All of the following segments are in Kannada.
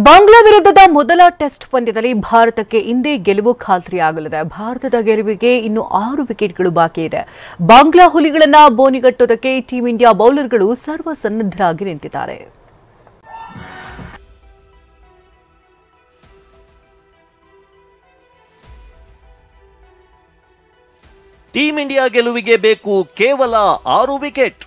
ಬಾಂಗ್ಲಾ ವಿರುದ್ಧದ ಮೊದಲ ಟೆಸ್ಟ್ ಪಂದ್ಯದಲ್ಲಿ ಭಾರತಕ್ಕೆ ಇಂದೇ ಗೆಲುವು ಖಾತ್ರಿಯಾಗಲಿದೆ. ಭಾರತದ ಗೆಲುವಿಗೆ ಇನ್ನು 6 ವಿಕೆಟ್ಗಳು ಬಾಕಿ ಇದೆ. ಬಾಂಗ್ಲಾ ಹುಲಿಗಳನ್ನ ಬೋನಿಗಟ್ಟುವುದಕ್ಕೆ ಟೀಂ ಇಂಡಿಯಾ ಬೌಲರ್ಗಳು ಸರ್ವಸನ್ನದ್ಧರಾಗಿ ನಿಂತಿದ್ದಾರೆ. ಟೀಂ ಇಂಡಿಯಾ ಗೆಲುವಿಗೆ ಬೇಕು ಕೇವಲ 6 ವಿಕೆಟ್.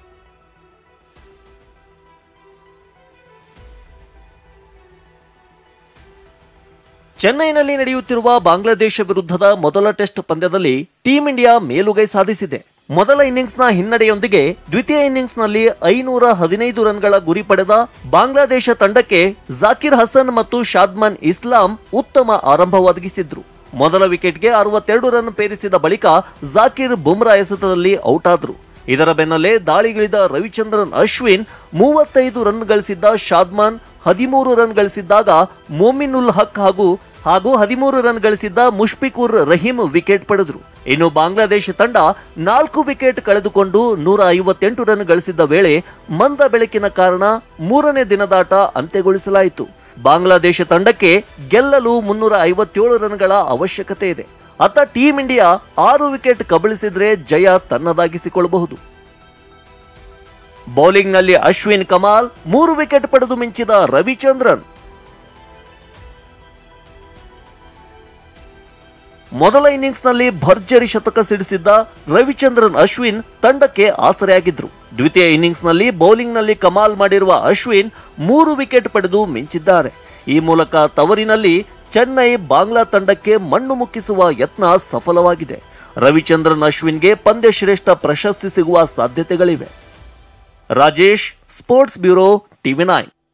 ಚೆನ್ನೈನಲ್ಲಿ ನಡೆಯುತ್ತಿರುವ ಬಾಂಗ್ಲಾದೇಶ ವಿರುದ್ಧದ ಮೊದಲ ಟೆಸ್ಟ್ ಪಂದ್ಯದಲ್ಲಿ ಟೀಂ ಇಂಡಿಯಾ ಮೇಲುಗೈ ಸಾಧಿಸಿದೆ. ಮೊದಲ ಇನ್ನಿಂಗ್ಸ್ನ ಹಿನ್ನಡೆಯೊಂದಿಗೆ ದ್ವಿತೀಯ ಇನ್ನಿಂಗ್ಸ್ನಲ್ಲಿ 515 ರನ್ಗಳ ಗುರಿ ಪಡೆದ ಬಾಂಗ್ಲಾದೇಶ ತಂಡಕ್ಕೆ ಜಾಕಿರ್ ಹಸನ್ ಮತ್ತು ಶಾದ್ಮನ್ ಇಸ್ಲಾಂ ಉತ್ತಮ ಆರಂಭ ಒದಗಿಸಿದ್ರು. ಮೊದಲ ವಿಕೆಟ್ಗೆ 62 ರನ್ ಪೇರಿಸಿದ ಬಳಿಕ ಜಾಕಿರ್ ಬುಮ್ರಾ ಎಸೆತದಲ್ಲಿ ಔಟ್ ಆದ್ರು. ಇದರ ಬೆನ್ನಲ್ಲೇ ದಾಳಿಗಿಳಿದ ರವಿಚಂದ್ರನ್ ಅಶ್ವಿನ್ 35 ರನ್ ಗಳಿಸಿದ್ದ ಶಾದ್ಮನ್ 13 ರನ್ ಗಳಿಸಿದ್ದಾಗ ಮೊಮಿನುಲ್ ಹಕ್ ಹಾಗೂ 13 ರನ್ ಗಳಿಸಿದ್ದ ಮುಷ್ಫಿಕುರ್ ರಹೀಂ ವಿಕೆಟ್ ಪಡೆದರು. ಇನ್ನು ಬಾಂಗ್ಲಾದೇಶ ತಂಡ 4 ವಿಕೆಟ್ ಕಳೆದುಕೊಂಡು 158 ರನ್ ಗಳಿಸಿದ್ದ ವೇಳೆ ಮಂದ ಬೆಳಕಿನ ಕಾರಣ 3ನೇ ದಿನದಾಟ ಅಂತ್ಯಗೊಳಿಸಲಾಯಿತು. ಬಾಂಗ್ಲಾದೇಶ ತಂಡಕ್ಕೆ ಗೆಲ್ಲಲು 357 ರನ್ಗಳ ಅವಶ್ಯಕತೆ ಇದೆ. ಅತ್ತ ಟೀಂ ಇಂಡಿಯಾ 6 ವಿಕೆಟ್ ಕಬಳಿಸಿದ್ರೆ ಜಯ ತನ್ನದಾಗಿಸಿಕೊಳ್ಳಬಹುದು. ಬೌಲಿಂಗ್ನಲ್ಲಿ ಅಶ್ವಿನ್ ಕಮಾಲ್ 3 ವಿಕೆಟ್ ಪಡೆದು ಮಿಂಚಿದ ರವಿಚಂದ್ರನ್. ಮೊದಲ ಇನ್ನಿಂಗ್ಸ್ನಲ್ಲಿ ಭರ್ಜರಿ ಶತಕ ಸಿಡಿಸಿದ್ದ ರವಿಚಂದ್ರನ್ ಅಶ್ವಿನ್ ತಂಡಕ್ಕೆ ಆಸರೆಯಾಗಿದ್ರು. ದ್ವಿತೀಯ ಇನ್ನಿಂಗ್ಸ್ನಲ್ಲಿ ಬೌಲಿಂಗ್ನಲ್ಲಿ ಕಮಾಲ್ ಮಾಡಿರುವ ಅಶ್ವಿನ್ 3 ವಿಕೆಟ್ ಪಡೆದು ಮಿಂಚಿದ್ದಾರೆ. ಈ ಮೂಲಕ ತವರಿನಲ್ಲಿ ಚೆನ್ನೈ ಬಾಂಗ್ಲಾ ತಂಡಕ್ಕೆ ಮಣ್ಣು ಮುಕ್ಕಿಸುವ ಯತ್ನ ಸಫಲವಾಗಿದೆ. ರವಿಚಂದ್ರನ್ ಅಶ್ವಿನ್ಗೆ ಪಂದ್ಯ ಶ್ರೇಷ್ಠ ಪ್ರಶಸ್ತಿ ಸಿಗುವ ಸಾಧ್ಯತೆಗಳಿವೆ. Rajesh, sports bureau, TV9.